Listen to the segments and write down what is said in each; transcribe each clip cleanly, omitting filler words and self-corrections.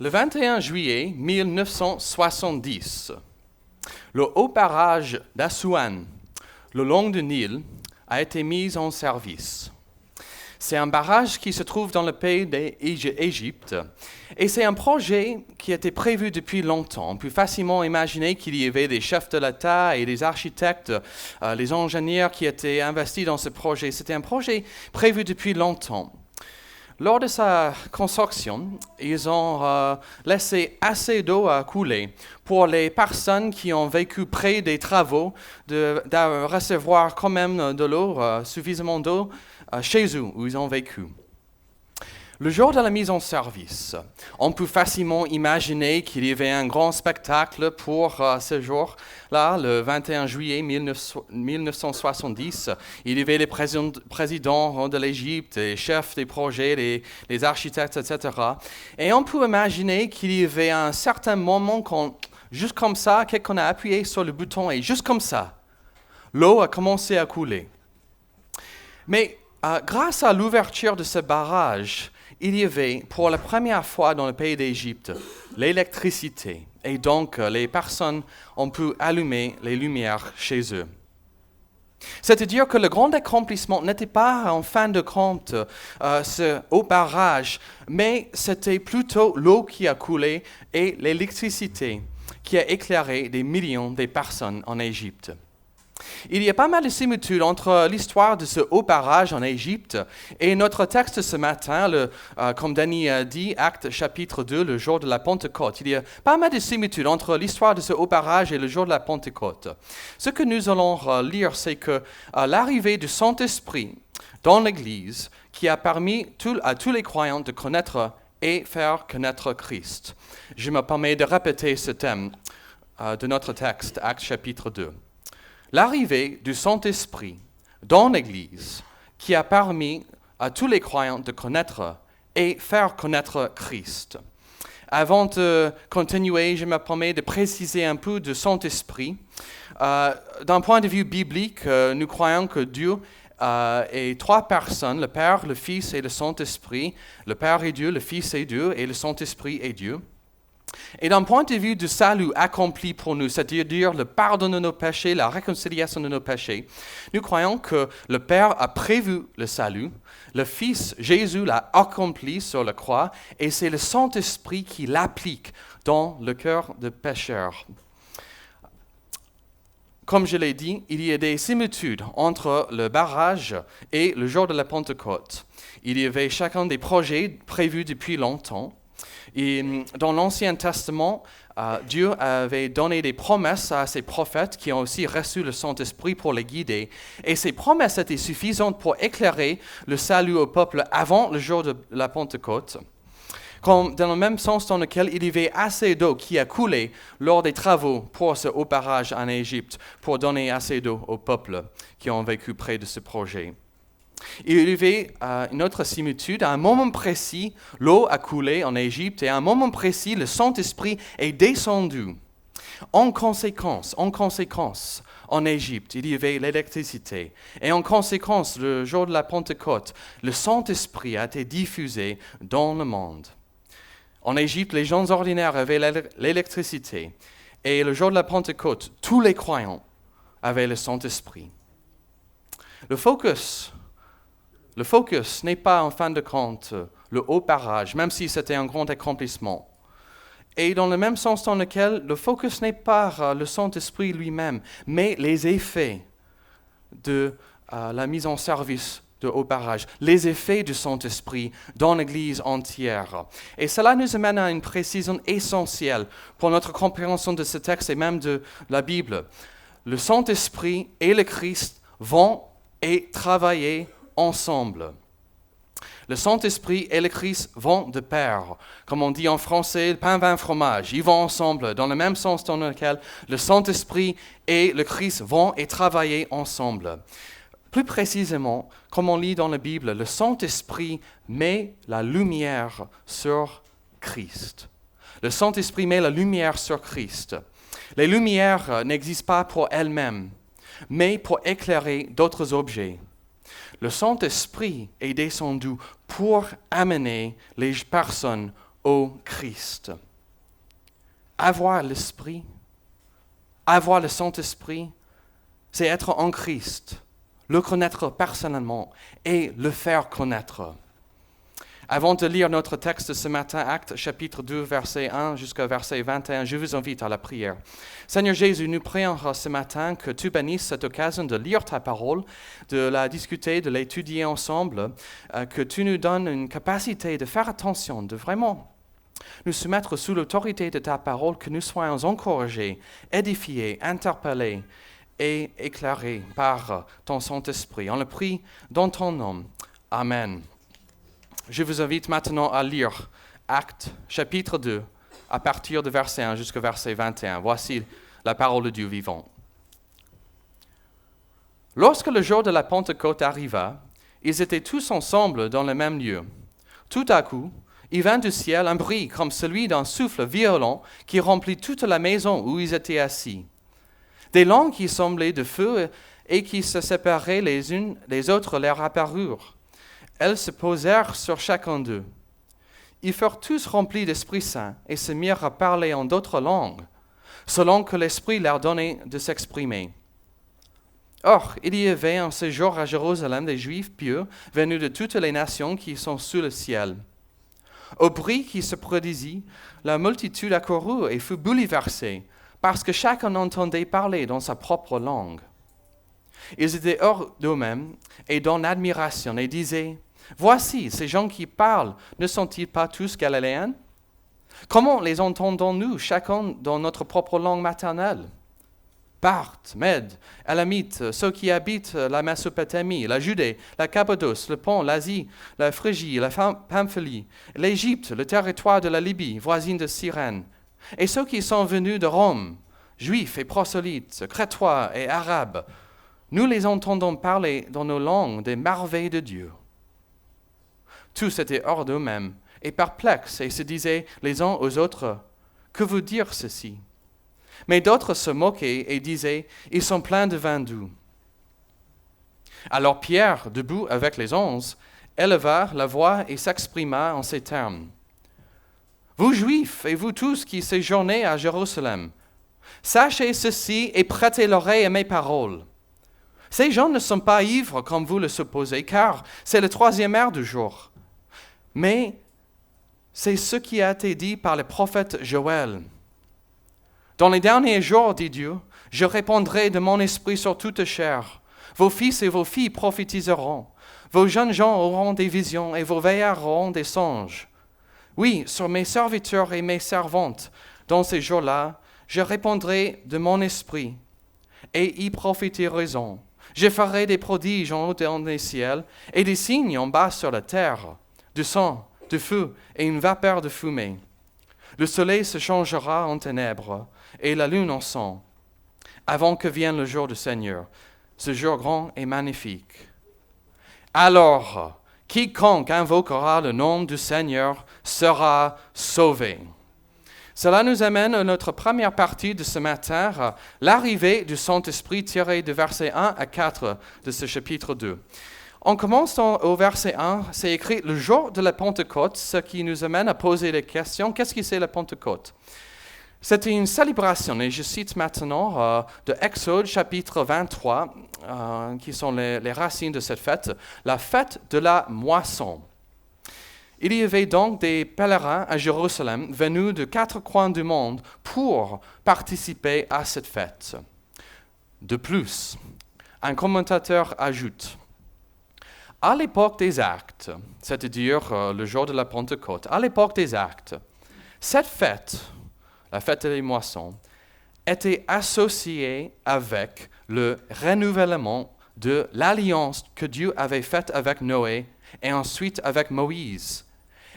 Le 21 juillet 1970, le haut barrage d'Assouan, le long du Nil, a été mis en service. C'est un barrage qui se trouve dans le pays d'Égypte et c'est un projet qui était prévu depuis longtemps. On peut facilement imaginer qu'il y avait des chefs de l'État et des architectes, les ingénieurs qui étaient investis dans ce projet. C'était un projet prévu depuis longtemps. Lors de sa construction, ils ont laissé assez d'eau à couler pour les personnes qui ont vécu près des travaux de recevoir quand même de l'eau, suffisamment d'eau chez eux où ils ont vécu. Le jour de la mise en service, on peut facilement imaginer qu'il y avait un grand spectacle pour ce jour-là, le 21 juillet 1970. Il y avait les présidents de l'Égypte, les chefs des projets, les architectes, etc. Et on peut imaginer qu'il y avait un certain moment quand, juste comme ça, quelqu'un a appuyé sur le bouton et juste comme ça, l'eau a commencé à couler. Mais grâce à l'ouverture de ce barrage, il y avait, pour la première fois dans le pays d'Égypte, l'électricité. Et donc, les personnes ont pu allumer les lumières chez eux. C'est-à-dire que le grand accomplissement n'était pas, en fin de compte, ce haut barrage, mais c'était plutôt l'eau qui a coulé et l'électricité qui a éclairé des millions de personnes en Égypte. Il y a pas mal de similitudes entre l'histoire de ce haut barrage en Égypte et notre texte ce matin, comme Danny a dit, Actes chapitre 2, le jour de la Pentecôte. Il y a pas mal de similitudes entre l'histoire de ce haut barrage et le jour de la Pentecôte. Ce que nous allons lire, c'est que l'arrivée du Saint-Esprit dans l'Église qui a permis à tous les croyants de connaître et faire connaître Christ. Je me permets de répéter ce thème de notre texte, Actes chapitre 2. L'arrivée du Saint-Esprit dans l'Église qui a permis à tous les croyants de connaître et faire connaître Christ. Avant de continuer, je me permets de préciser un peu du Saint-Esprit. D'un point de vue biblique, nous croyons que Dieu est trois personnes, le Père, le Fils et le Saint-Esprit. Le Père est Dieu, le Fils est Dieu et le Saint-Esprit est Dieu. Et d'un point de vue du salut accompli pour nous, c'est-à-dire le pardon de nos péchés, la réconciliation de nos péchés, nous croyons que le Père a prévu le salut, le Fils, Jésus, l'a accompli sur la croix, et c'est le Saint-Esprit qui l'applique dans le cœur des pécheurs. Comme je l'ai dit, il y a des similitudes entre le barrage et le jour de la Pentecôte. Il y avait chacun des projets prévus depuis longtemps. Et dans l'Ancien Testament, Dieu avait donné des promesses à ses prophètes qui ont aussi reçu le Saint-Esprit pour les guider. Et ces promesses étaient suffisantes pour éclairer le salut au peuple avant le jour de la Pentecôte. Comme dans le même sens dans lequel il y avait assez d'eau qui a coulé lors des travaux pour ce haut barrage en Égypte, pour donner assez d'eau au peuple qui ont vécu près de ce projet. Il y avait une autre similitude. À un moment précis, l'eau a coulé en Égypte et à un moment précis, le Saint-Esprit est descendu. En conséquence, en Égypte, il y avait l'électricité. Et en conséquence, le jour de la Pentecôte, le Saint-Esprit a été diffusé dans le monde. En Égypte, les gens ordinaires avaient l'électricité. Et le jour de la Pentecôte, tous les croyants avaient le Saint-Esprit. Le focus n'est pas, en fin de compte, le haut barrage, même si c'était un grand accomplissement. Et dans le même sens dans lequel le focus n'est pas le Saint-Esprit lui-même, mais les effets de la mise en service de haut barrage, les effets du Saint-Esprit dans l'Église entière. Et cela nous amène à une précision essentielle pour notre compréhension de ce texte et même de la Bible. Le Saint-Esprit et le Christ vont et travailler ensemble. Le Saint-Esprit et le Christ vont de pair. Comme on dit en français, pain, vin, fromage. Ils vont ensemble, dans le même sens dans lequel le Saint-Esprit et le Christ vont et travailler ensemble. Plus précisément, comme on lit dans la Bible, le Saint-Esprit met la lumière sur Christ. Le Saint-Esprit met la lumière sur Christ. Les lumières n'existent pas pour elles-mêmes, mais pour éclairer d'autres objets. Le Saint-Esprit est descendu pour amener les personnes au Christ. Avoir l'Esprit, avoir le Saint-Esprit, c'est être en Christ, le connaître personnellement et le faire connaître. Avant de lire notre texte ce matin, Actes chapitre 2, verset 1 jusqu'à verset 21, je vous invite à la prière. Seigneur Jésus, nous prions ce matin que tu bénisses cette occasion de lire ta parole, de la discuter, de l'étudier ensemble, que tu nous donnes une capacité de faire attention, de vraiment nous soumettre sous l'autorité de ta parole, que nous soyons encouragés, édifiés, interpellés et éclairés par ton Saint-Esprit. On le prie dans ton nom. Amen. Je vous invite maintenant à lire Actes chapitre 2, à partir de verset 1 jusqu'au verset 21. Voici la parole de Dieu vivant. Lorsque le jour de la Pentecôte arriva, ils étaient tous ensemble dans le même lieu. Tout à coup, il vint du ciel un bruit comme celui d'un souffle violent qui remplit toute la maison où ils étaient assis. Des langues qui semblaient de feu et qui se séparaient les unes des autres leur apparurent. Elles se posèrent sur chacun d'eux. Ils furent tous remplis d'Esprit Saint et se mirent à parler en d'autres langues, selon que l'Esprit leur donnait de s'exprimer. Or, il y avait en ce jour à Jérusalem des Juifs pieux venus de toutes les nations qui sont sous le ciel. Au bruit qui se produisit, la multitude accourut et fut bouleversée, parce que chacun entendait parler dans sa propre langue. Ils étaient hors d'eux-mêmes et dans l'admiration et disaient, « Voici, ces gens qui parlent, ne sont-ils pas tous galiléens? Comment les entendons-nous chacun dans notre propre langue maternelle? Parthes, Mèdes, Élamites, ceux qui habitent la Mésopotamie, la Judée, la Cappadoce, le Pont, l'Asie, la Phrygie, la Pamphylie, l'Égypte, le territoire de la Libye, voisine de Cyrène, et ceux qui sont venus de Rome, Juifs et prosélytes, Crétois et Arabes, nous les entendons parler dans nos langues des merveilles de Dieu. » Tous étaient hors d'eux-mêmes et perplexes et se disaient les uns aux autres, « Que veut dire ceci ?» Mais d'autres se moquaient et disaient, « Ils sont pleins de vin doux. » Alors Pierre, debout avec les 11, éleva la voix et s'exprima en ces termes. « Vous Juifs et vous tous qui séjournez à Jérusalem, sachez ceci et prêtez l'oreille à mes paroles. Ces gens ne sont pas ivres comme vous le supposez, car c'est le 3e heure du jour. Mais c'est ce qui a été dit par le prophète Joël. Dans les derniers jours, dit Dieu, je répandrai de mon esprit sur toute chair. Vos fils et vos filles prophétiseront. Vos jeunes gens auront des visions et vos vieillards auront des songes. Oui, sur mes serviteurs et mes servantes, dans ces jours-là, je répandrai de mon esprit et y prophétiseront. Je ferai des prodiges en haut dans les ciels et des signes en bas sur la terre, du sang, du feu et une vapeur de fumée. Le soleil se changera en ténèbres et la lune en sang, avant que vienne le jour du Seigneur, ce jour grand et magnifique. Alors, quiconque invoquera le nom du Seigneur sera sauvé. » Cela nous amène à notre première partie de ce matin, l'arrivée du Saint-Esprit tirée de versets 1 à 4 de ce chapitre 2. En commençant au verset 1, c'est écrit « Le jour de la Pentecôte », ce qui nous amène à poser les questions. Qu'est-ce que c'est la Pentecôte? C'était une célébration, et je cite maintenant de Exode chapitre 23, qui sont les racines de cette fête, la fête de la moisson. Il y avait donc des pèlerins à Jérusalem venus de 4 coins du monde pour participer à cette fête. De plus, un commentateur ajoute, à l'époque des Actes, c'est-à-dire le jour de la Pentecôte, à l'époque des Actes, cette fête, la fête des moissons, était associée avec le renouvellement de l'alliance que Dieu avait faite avec Noé et ensuite avec Moïse.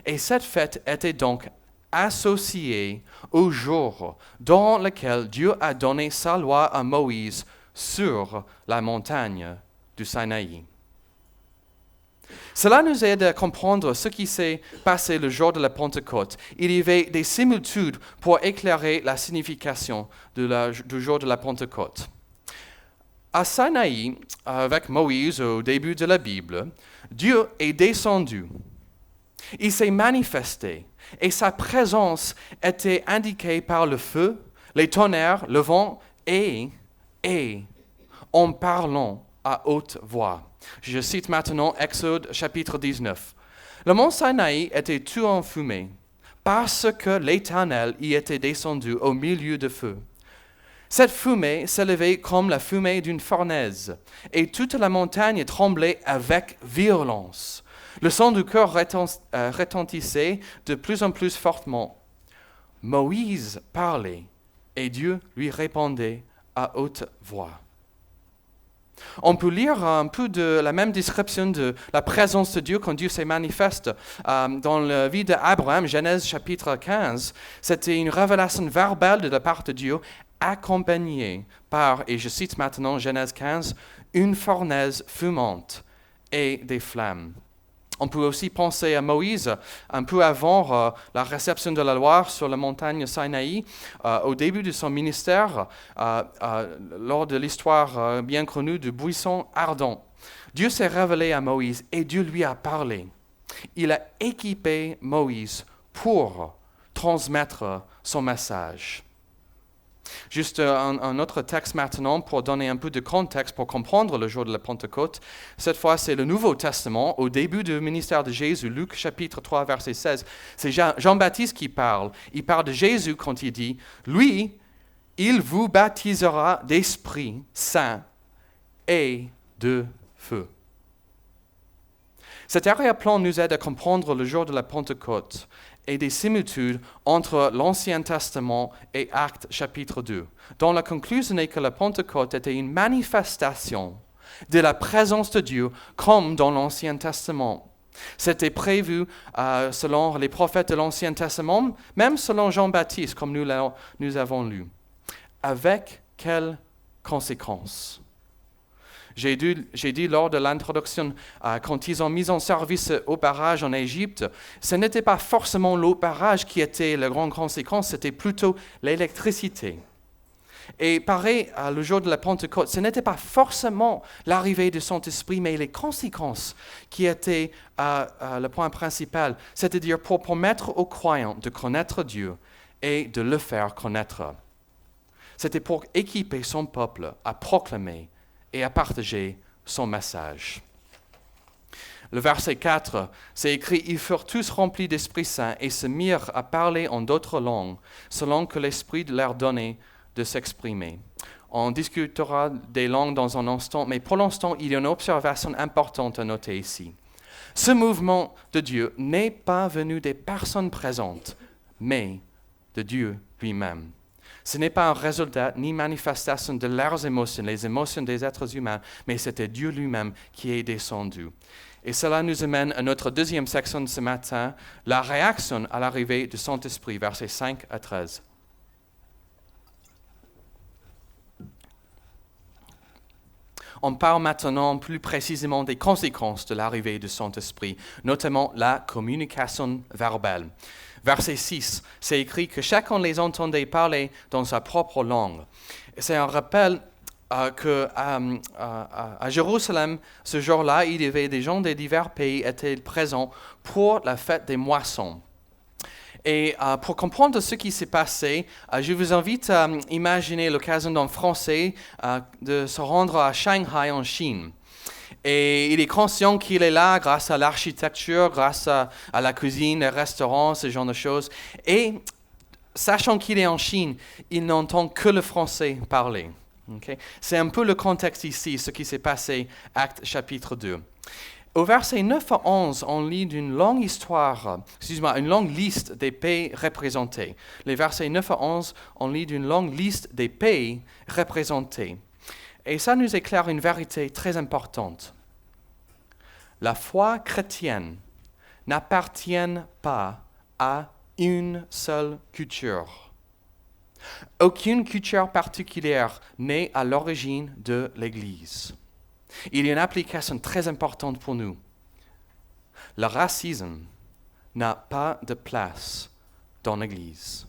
Et cette fête était donc associée au jour dans lequel Dieu a donné sa loi à Moïse sur la montagne du Sinaï. Cela nous aide à comprendre ce qui s'est passé le jour de la Pentecôte. Il y avait des similitudes pour éclairer la signification du jour de la Pentecôte. À Sinaï, avec Moïse au début de la Bible, Dieu est descendu Il s'est manifesté et sa présence était indiquée par le feu, les tonnerres, le vent et en parlant à haute voix. Je cite maintenant Exode chapitre 19. Le mont Sinaï était tout en fumée parce que l'Éternel y était descendu au milieu de feu. Cette fumée s'élevait comme la fumée d'une fournaise, et toute la montagne tremblait avec violence. Le son du cœur retentissait de plus en plus fortement. Moïse parlait, et Dieu lui répondait à haute voix. On peut lire un peu de la même description de la présence de Dieu quand Dieu se manifeste dans la vie d'Abraham, Genèse chapitre 15. C'était une révélation verbale de la part de Dieu accompagnée par, et je cite maintenant Genèse 15, une fournaise fumante et des flammes. On peut aussi penser à Moïse, un peu avant la réception de la loi sur la montagne Sinaï, au début de son ministère, lors de l'histoire bien connue du buisson ardent. Dieu s'est révélé à Moïse et Dieu lui a parlé. Il a équipé Moïse pour transmettre son message. Juste un autre texte maintenant pour donner un peu de contexte pour comprendre le jour de la Pentecôte. Cette fois, c'est le Nouveau Testament, au début du ministère de Jésus, Luc chapitre 3, verset 16. C'est Jean-Baptiste qui parle. Il parle de Jésus quand il dit « Lui, il vous baptisera d'Esprit Saint et de feu ». Cet arrière-plan nous aide à comprendre le jour de la Pentecôte et des similitudes entre l'Ancien Testament et Actes chapitre 2, dont la conclusion est que la Pentecôte était une manifestation de la présence de Dieu comme dans l'Ancien Testament. C'était prévu selon les prophètes de l'Ancien Testament, même selon Jean-Baptiste, comme nous avons lu. Avec quelles conséquences ? J'ai dit lors de l'introduction, quand ils ont mis en service au barrage en Égypte, ce n'était pas forcément l'eau barrage qui était la grande conséquence, c'était plutôt l'électricité. Et pareil, le jour de la Pentecôte, ce n'était pas forcément l'arrivée du Saint-Esprit, mais les conséquences qui étaient le point principal, c'est-à-dire pour permettre aux croyants de connaître Dieu et de le faire connaître. C'était pour équiper son peuple à proclamer et à partager son message. Le verset 4, c'est écrit « Ils furent tous remplis d'Esprit Saint et se mirent à parler en d'autres langues, selon que l'Esprit leur donnait de s'exprimer. » On discutera des langues dans un instant, mais pour l'instant, il y a une observation importante à noter ici. Ce mouvement de Dieu n'est pas venu des personnes présentes, mais de Dieu lui-même. Ce n'est pas un résultat ni manifestation de leurs émotions, les émotions des êtres humains, mais c'était Dieu lui-même qui est descendu. Et cela nous amène à notre deuxième section de ce matin, la réaction à l'arrivée du Saint-Esprit, versets 5 à 13. On parle maintenant plus précisément des conséquences de l'arrivée du Saint-Esprit, notamment la communication verbale. Verset 6, c'est écrit que chacun les entendait parler dans sa propre langue. C'est un rappel qu'à Jérusalem, ce jour-là, il y avait des gens de divers pays qui étaient présents pour la fête des moissons. Et pour comprendre ce qui s'est passé, je vous invite à imaginer l'occasion d'un Français de se rendre à Shanghai en Chine. Et il est conscient qu'il est là grâce à l'architecture, grâce à la cuisine, les restaurants, ce genre de choses. Et sachant qu'il est en Chine, il n'entend que le français parler. Okay? C'est un peu le contexte ici, ce qui s'est passé, Actes chapitre 2. Au verset 9 à 11, on lit une longue liste des pays représentés. Les versets 9 à 11, on lit d'une longue liste des pays représentés. Et ça nous éclaire une vérité très importante. La foi chrétienne n'appartient pas à une seule culture. Aucune culture particulière n'est à l'origine de l'Église. Il y a une application très importante pour nous. Le racisme n'a pas de place dans l'Église.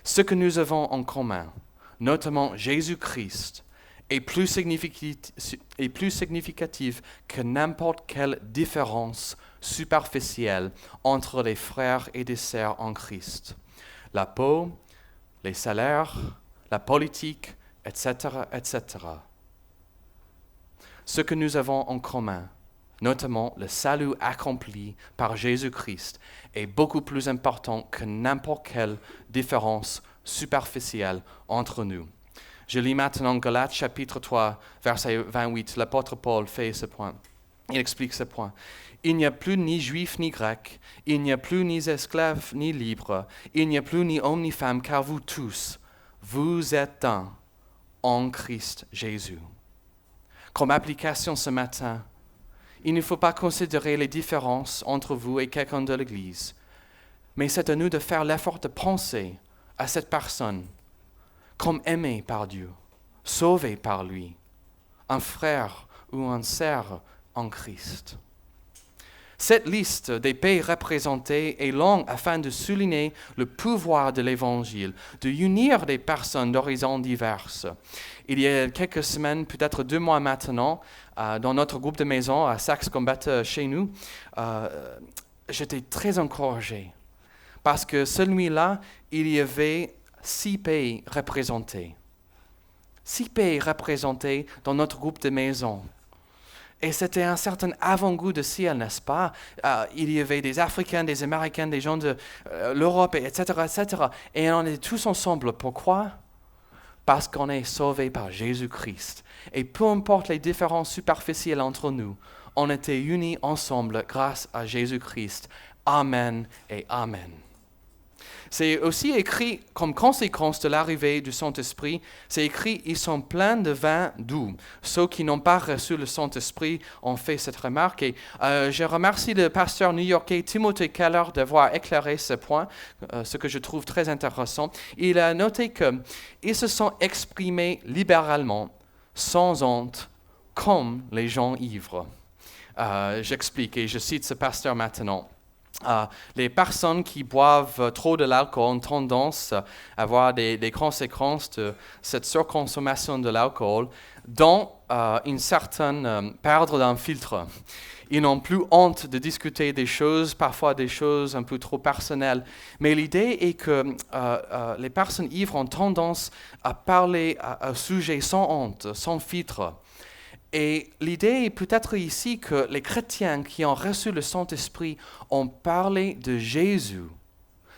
Ce que nous avons en commun, notamment Jésus-Christ, est plus significative que n'importe quelle différence superficielle entre les frères et les sœurs en Christ. La peau, les salaires, la politique, etc., etc. Ce que nous avons en commun, notamment le salut accompli par Jésus-Christ, est beaucoup plus important que n'importe quelle différence superficielle entre nous. Je lis maintenant Galates chapitre 3, verset 28. L'apôtre Paul fait ce point. Il explique ce point. Il n'y a plus ni juif ni grec, il n'y a plus ni esclave ni libre, il n'y a plus ni homme ni femme, car vous tous, vous êtes un en Christ Jésus. Comme application ce matin, il ne faut pas considérer les différences entre vous et quelqu'un de l'Église, mais c'est à nous de faire l'effort de penser à cette personne comme aimé par Dieu, sauvé par lui, un frère ou une sœur en Christ. Cette liste des pays représentés est longue afin de souligner le pouvoir de l'Évangile, de unir des personnes d'horizons diverses. Il y a quelques semaines, peut-être 2 mois maintenant, dans notre groupe de maison à Saxe-Combat chez nous, j'étais très encouragé parce que celui-là, il y avait 6 pays représentés. 6 pays représentés dans notre groupe de maison. Et c'était un certain avant-goût de ciel, n'est-ce pas? Il y avait des Africains, des Américains, des gens de l'Europe, etc., etc. Et on est tous ensemble. Pourquoi? Parce qu'on est sauvés par Jésus-Christ. Et peu importe les différences superficielles entre nous, on était unis ensemble grâce à Jésus-Christ. Amen et Amen. C'est aussi écrit, comme conséquence de l'arrivée du Saint-Esprit, c'est écrit, ils sont pleins de vin doux. Ceux qui n'ont pas reçu le Saint-Esprit ont fait cette remarque. Et je remercie le pasteur new-yorkais Timothy Keller d'avoir éclairé ce point, ce que je trouve très intéressant. Il a noté qu'ils se sont exprimés libéralement, sans honte, comme les gens ivres. J'explique et je cite ce pasteur maintenant. Les personnes qui boivent trop de l'alcool ont tendance à avoir des conséquences de cette surconsommation de l'alcool, dont une certaine perte d'un filtre. Ils n'ont plus honte de discuter des choses, parfois des choses un peu trop personnelles. Mais l'idée est que les personnes ivres ont tendance à parler à sujet sans honte, sans filtre. Et l'idée est peut-être ici que les chrétiens qui ont reçu le Saint-Esprit ont parlé de Jésus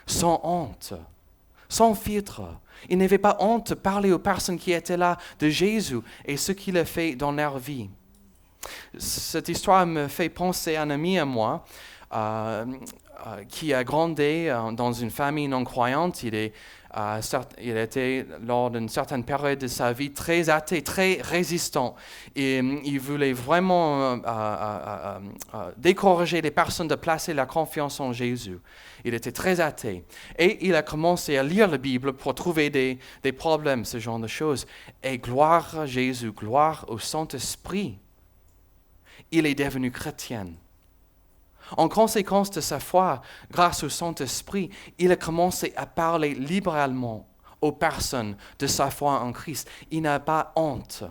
sans honte, sans filtre. Ils n'avaient pas honte de parler aux personnes qui étaient là de Jésus et ce qu'il a fait dans leur vie. Cette histoire me fait penser à un ami à moi qui a grandi dans une famille non-croyante. Il était, lors d'une certaine période de sa vie, très athée, très résistant. Et il voulait vraiment décourager les personnes de placer la confiance en Jésus. Il était très athée. Et il a commencé à lire la Bible pour trouver des problèmes, ce genre de choses. Et gloire à Jésus, gloire au Saint-Esprit. Il est devenu chrétien. En conséquence de sa foi, grâce au Saint-Esprit, il a commencé à parler libéralement aux personnes de sa foi en Christ. Il n'a pas honte.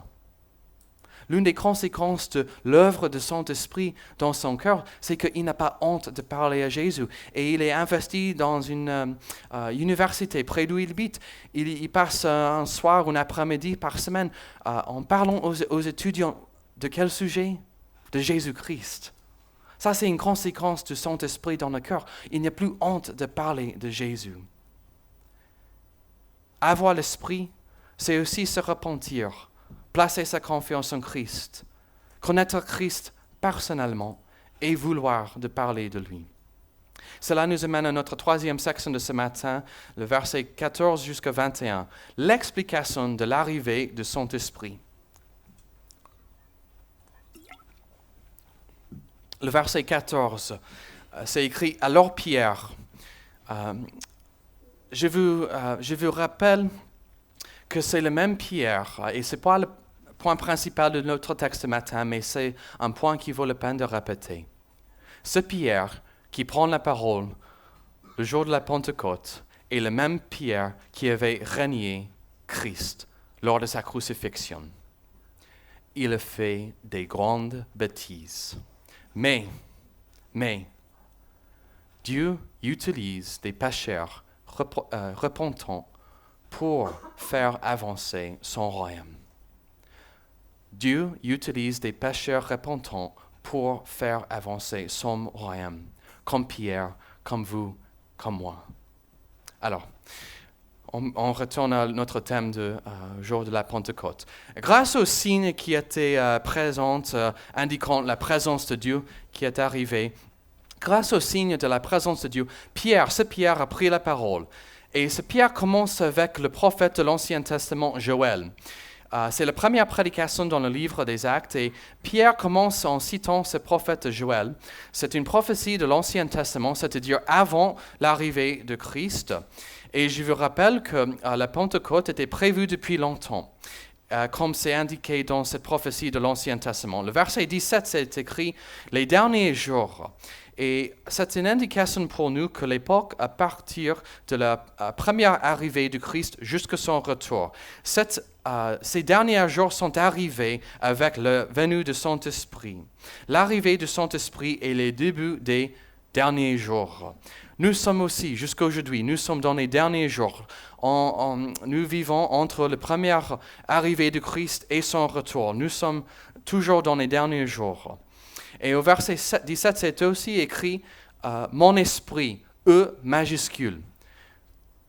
L'une des conséquences de l'œuvre du Saint-Esprit dans son cœur, c'est qu'il n'a pas honte de parler à Jésus. Et il est investi dans une université près d'où il habite. Il passe un soir ou un après-midi par semaine en parlant aux étudiants de quel sujet? De Jésus-Christ. Ça, c'est une conséquence du Saint-Esprit dans le cœur. Il n'y a plus honte de parler de Jésus. Avoir l'Esprit, c'est aussi se repentir, placer sa confiance en Christ, connaître Christ personnellement et vouloir de parler de lui. Cela nous amène à notre 3e section de ce matin, le verset 14 jusqu'à 21, l'explication de l'arrivée du Saint-Esprit. Le verset 14, c'est écrit « Alors Pierre, je vous rappelle que c'est le même Pierre, et ce n'est pas le point principal de notre texte ce matin, mais c'est un point qui vaut la peine de répéter. Ce Pierre qui prend la parole le jour de la Pentecôte est le même Pierre qui avait régné Christ lors de sa crucifixion. il fait des grandes bêtises. Mais, Dieu utilise des pécheurs repentants pour faire avancer son royaume. Dieu utilise des pécheurs repentants pour faire avancer son royaume, comme Pierre, comme vous, comme moi. Alors, on retourne à notre thème du jour de la Pentecôte. Grâce aux signes qui étaient présents, indiquant la présence de Dieu qui est arrivée, grâce aux signes de la présence de Dieu, Pierre a pris la parole. Et ce Pierre commence avec le prophète de l'Ancien Testament, Joël. C'est la première prédication dans le livre des Actes et Pierre commence en citant ce prophète Joël. C'est une prophétie de l'Ancien Testament, c'est-à-dire avant l'arrivée de Christ. Et je vous rappelle que la Pentecôte était prévue depuis longtemps, comme c'est indiqué dans cette prophétie de l'Ancien Testament. Le verset 17, c'est écrit « Les derniers jours ». Et c'est une indication pour nous que l'époque à partir de la première arrivée du Christ jusqu'à son retour, ces derniers jours sont arrivés avec la venue du Saint-Esprit. L'arrivée du Saint-Esprit est le début des derniers jours. Nous sommes aussi, jusqu'à aujourd'hui, nous sommes dans les derniers jours. Nous vivons entre la première arrivée du Christ et son retour. Nous sommes toujours dans les derniers jours. Et au verset 17, c'est aussi écrit « Mon esprit », E majuscule.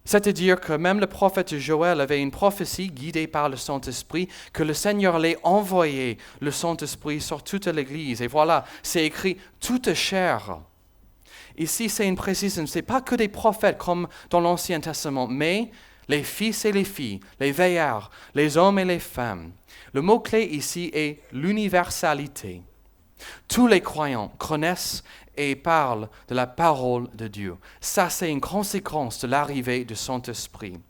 C'est-à-dire que même le prophète Joël avait une prophétie guidée par le Saint-Esprit, que le Seigneur allait envoyer le Saint-Esprit sur toute l'Église. Et voilà, c'est écrit « toute chair ». Ici, c'est une précision, ce n'est pas que des prophètes comme dans l'Ancien Testament, mais les fils et les filles, les veillards, les hommes et les femmes. Le mot-clé ici est l'universalité. Tous les croyants connaissent et parlent de la parole de Dieu. Ça, c'est une conséquence de l'arrivée du Saint-Esprit.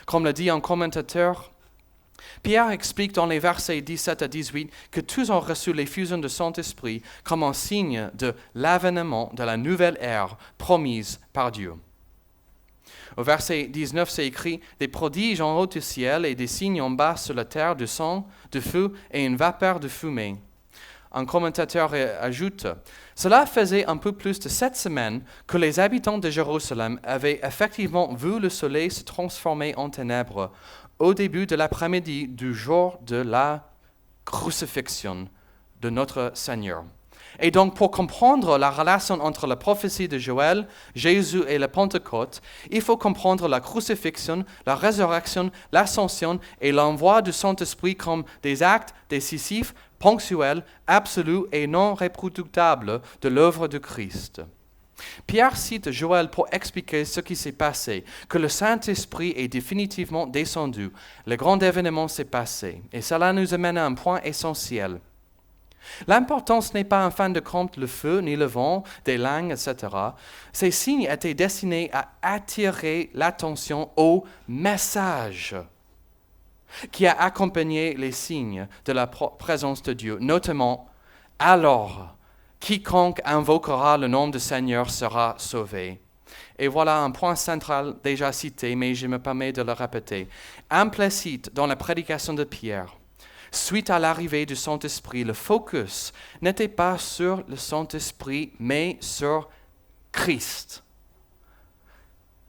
Comme le dit un commentateur, Pierre explique dans les versets 17 à 18 que tous ont reçu l'effusion du Saint-Esprit comme un signe de l'avènement de la nouvelle ère promise par Dieu. Au verset 19, c'est écrit « Des prodiges en haut du ciel et des signes en bas sur la terre, du sang, du feu et une vapeur de fumée. » Un commentateur ajoute « Cela faisait un peu plus de 7 semaines que les habitants de Jérusalem avaient effectivement vu le soleil se transformer en ténèbres au début de l'après-midi du jour de la crucifixion de notre Seigneur. » Et donc, pour comprendre la relation entre la prophétie de Joël, Jésus et la Pentecôte, il faut comprendre la crucifixion, la résurrection, l'ascension et l'envoi du Saint-Esprit comme des actes décisifs, ponctuels, absolus et non reproductibles de l'œuvre de Christ. Pierre cite Joël pour expliquer ce qui s'est passé, que le Saint-Esprit est définitivement descendu. Le grand événement s'est passé. Et cela nous amène à un point essentiel. L'importance n'est pas en fin de compte le feu, ni le vent, des langues, etc. Ces signes étaient destinés à attirer l'attention au message qui a accompagné les signes de la présence de Dieu, notamment « Alors, quiconque invoquera le nom du Seigneur sera sauvé. » Et voilà un point central déjà cité, mais je me permets de le répéter. Implicite dans la prédication de Pierre, suite à l'arrivée du Saint-Esprit, le focus n'était pas sur le Saint-Esprit, mais sur Christ.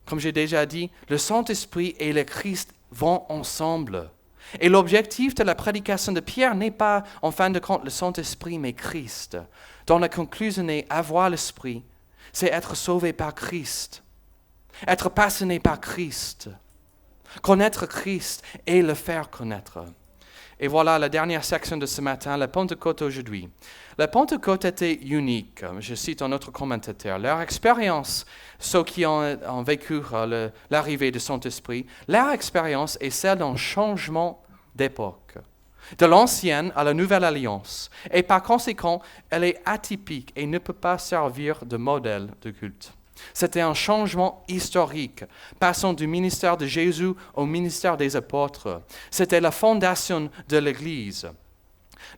Comme j'ai déjà dit, le Saint-Esprit et le Christ vont ensemble. Et l'objectif de la prédication de Pierre n'est pas, en fin de compte, le Saint-Esprit, mais Christ. Dans la conclusion, avoir l'Esprit, c'est être sauvé par Christ, être passionné par Christ, connaître Christ et le faire connaître. Et voilà la dernière section de ce matin, la Pentecôte aujourd'hui. La Pentecôte était unique, je cite un autre commentateur. Leur expérience, ceux qui ont vécu l'arrivée du Saint-Esprit, leur expérience est celle d'un changement d'époque, de l'ancienne à la nouvelle alliance. Et par conséquent, elle est atypique et ne peut pas servir de modèle de culte. C'était un changement historique, passant du ministère de Jésus au ministère des apôtres. C'était la fondation de l'Église.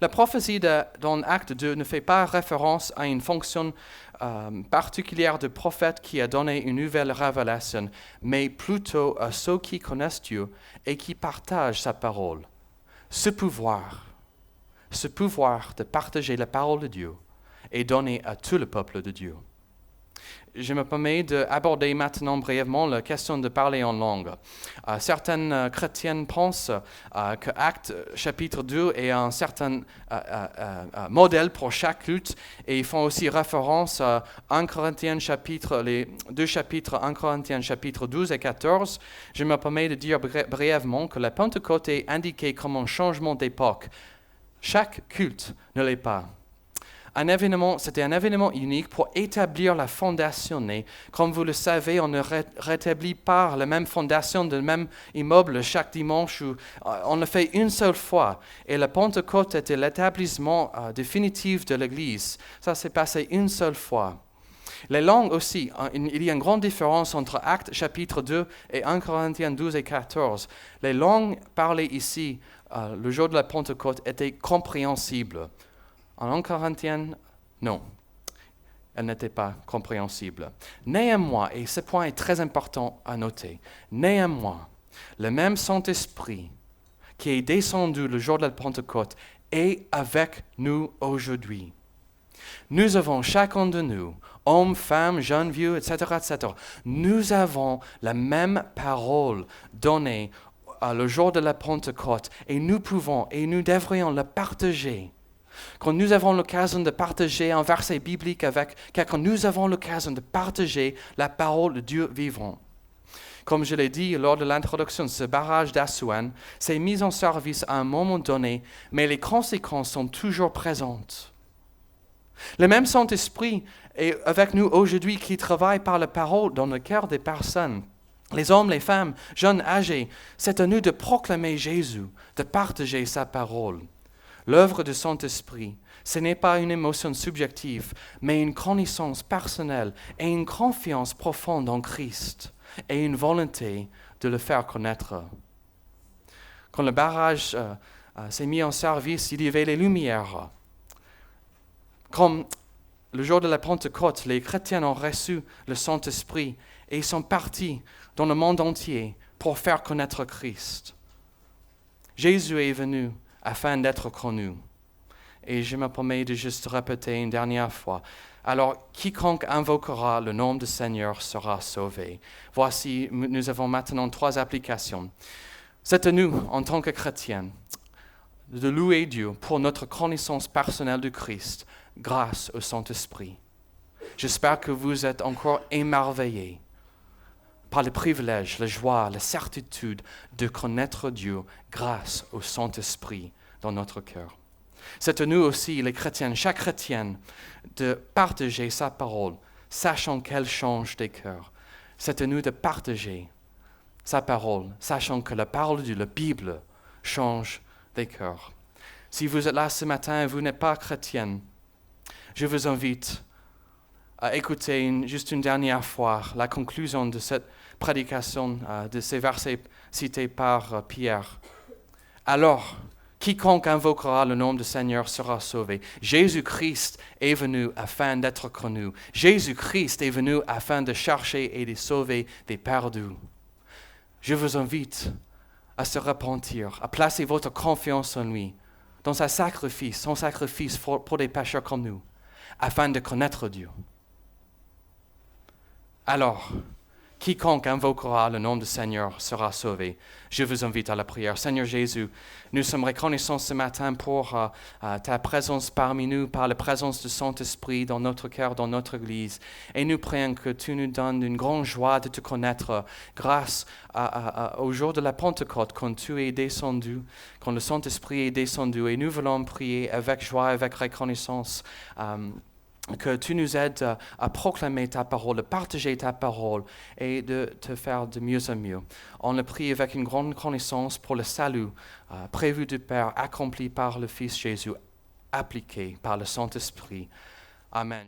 La prophétie dans Acte 2 ne fait pas référence à une fonction particulière de prophète qui a donné une nouvelle révélation, mais plutôt à ceux qui connaissent Dieu et qui partagent sa parole. Ce pouvoir, ce pouvoir de partager la parole de Dieu est donné à tout le peuple de Dieu. Je me permets d'aborder maintenant brièvement la question de parler en langue. Certaines chrétiennes pensent que Actes chapitre 2 est un certain modèle pour chaque culte et ils font aussi référence à 1 Corinthiens les deux chapitres 1 Corinthiens chapitre 12 et 14. Je me permets de dire brièvement que la Pentecôte est indiquée comme un changement d'époque. Chaque culte ne l'est pas. C'était un événement unique pour établir la fondation. Et comme vous le savez, on ne rétablit pas la même fondation du même immeuble chaque dimanche. On le fait une seule fois. Et la Pentecôte était l'établissement définitif de l'Église. Ça s'est passé une seule fois. Les langues aussi, il y a une grande différence entre Actes chapitre 2 et 1 Corinthiens 12 et 14. Les langues parlées ici, le jour de la Pentecôte, étaient compréhensibles. En 1 Corinthiens, non, elle n'était pas compréhensible. Néanmoins, et ce point est très important à noter, néanmoins, le même Saint-Esprit qui est descendu le jour de la Pentecôte est avec nous aujourd'hui. Nous avons chacun de nous, hommes, femmes, jeunes, vieux, etc., etc. Nous avons la même parole donnée le jour de la Pentecôte et nous pouvons et nous devrions la partager. Quand nous avons l'occasion de partager un verset biblique avec quelqu'un, nous avons l'occasion de partager la parole de Dieu vivant. Comme je l'ai dit lors de l'introduction, ce barrage d'Assouan s'est mis en service à un moment donné, mais les conséquences sont toujours présentes. Le même Saint-Esprit est avec nous aujourd'hui qui travaille par la parole dans le cœur des personnes. Les hommes, les femmes, jeunes, âgés, c'est à nous de proclamer Jésus, de partager sa parole. L'œuvre du Saint-Esprit, ce n'est pas une émotion subjective, mais une connaissance personnelle et une confiance profonde en Christ et une volonté de le faire connaître. Quand le barrage s'est mis en service, il y avait les lumières. Comme le jour de la Pentecôte, les chrétiens ont reçu le Saint-Esprit et ils sont partis dans le monde entier pour faire connaître Christ. Jésus est venu afin d'être connu. Et je me permets de juste répéter une dernière fois. Alors, quiconque invoquera le nom du Seigneur sera sauvé. Voici, nous avons maintenant 3 applications. C'est à nous, en tant que chrétiens, de louer Dieu pour notre connaissance personnelle de Christ grâce au Saint-Esprit. J'espère que vous êtes encore émerveillés par le privilège, la joie, la certitude de connaître Dieu grâce au Saint-Esprit dans notre cœur. C'est à nous aussi, les chrétiens, chaque chrétien, de partager sa parole, sachant qu'elle change des cœurs. C'est à nous de partager sa parole, sachant que la parole de Dieu, la Bible, change des cœurs. Si vous êtes là ce matin et vous n'êtes pas chrétien, je vous invite à écouter juste une dernière fois la conclusion de cette prédication, de ces versets cités par Pierre. Alors, quiconque invoquera le nom du Seigneur sera sauvé. Jésus-Christ est venu afin d'être connu. Jésus-Christ est venu afin de chercher et de sauver des perdus. Je vous invite à se repentir, à placer votre confiance en lui, dans son sacrifice pour des pécheurs comme nous, afin de connaître Dieu. Alors, quiconque invoquera le nom du Seigneur sera sauvé. Je vous invite à la prière. Seigneur Jésus, nous sommes reconnaissants ce matin pour ta présence parmi nous, par la présence du Saint-Esprit dans notre cœur, dans notre Église. Et nous prions que tu nous donnes une grande joie de te connaître grâce au jour de la Pentecôte, quand tu es descendu, quand le Saint-Esprit est descendu. Et nous voulons prier avec joie, avec reconnaissance, que tu nous aides à proclamer ta parole, à partager ta parole et de te faire de mieux en mieux. On le prie avec une grande connaissance pour le salut prévu du Père, accompli par le Fils Jésus, appliqué par le Saint-Esprit. Amen.